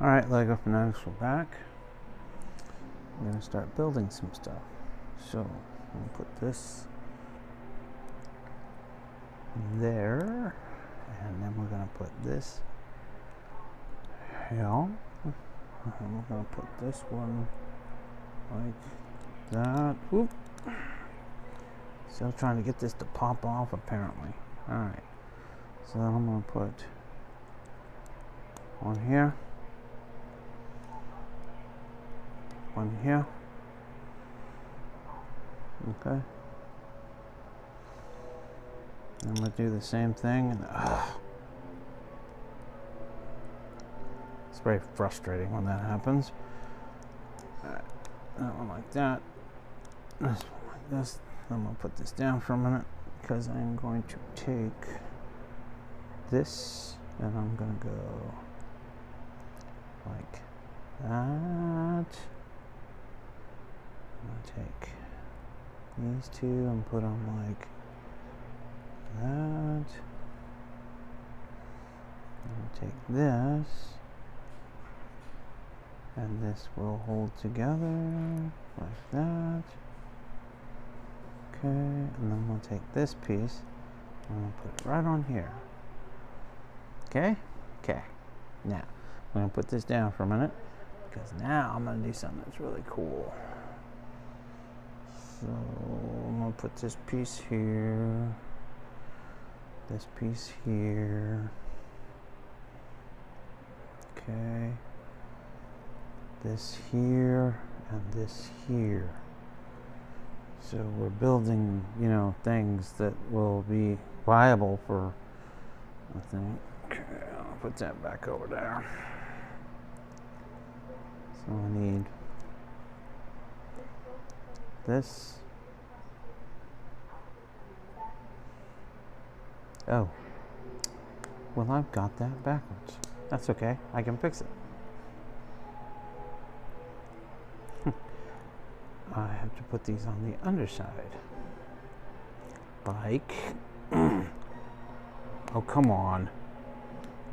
Alright, Lego fanatics, we're back. I'm going to start building some stuff. So, I'm going to put this there, and then we're going to put this here, and we're going to put this one like that. Whoop. Still trying to get this to pop off, apparently. Alright, so then I'm going to put one here, one here. Okay. I'm going to do the same thing. And, it's very frustrating when that happens. Alright, that one like that. This one like this. I'm going to put this down for a minute because I'm going to take this and I'm going to go like that. I'm going to take these two and put them like that. I'm going to take this and this will hold together like that. Okay, and then we'll take this piece and we'll put it right on here. Okay? Okay. Now, I'm going to put this down for a minute because now I'm going to do something that's really cool. So, I'm going to put this piece here, this piece here. Okay. This here and this here. So we're building, you know, things that will be viable for, I think. Okay, I'll put that back over there. So I need this. Oh. Well, I've got that backwards. That's okay. I can fix it. I have to put these on the underside. Like, oh, come on.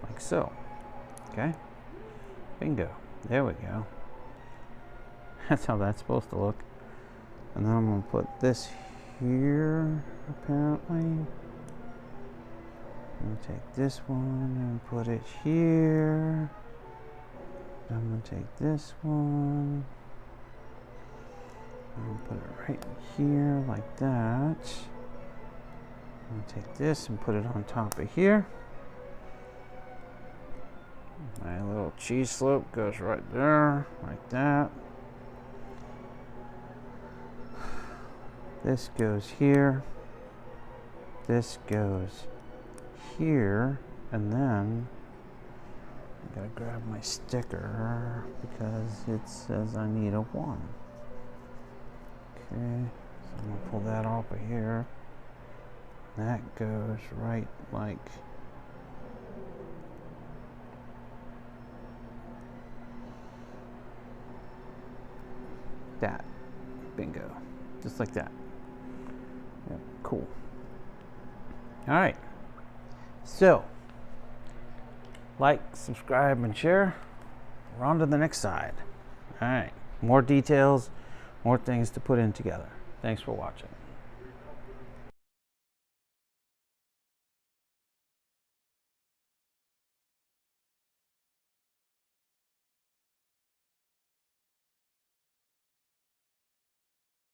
Like so. Okay. Bingo. There we go. That's how that's supposed to look. And then I'm going to put this here, apparently. I'm going to take this one and put it here. I'm going to take this one. I'm going to put it right here like that. I'm going to take this and put it on top of here. My little cheese slope goes right there, like that. This goes here. This goes here. And then I gotta grab my sticker because it says I need a 1. Okay, so I'm gonna pull that off of here. That goes right like that. Bingo. Just like that. Yeah, cool. Alright. So, like, subscribe, and share. We're on to the next side. Alright. More details. More things to put in together. Thanks for watching.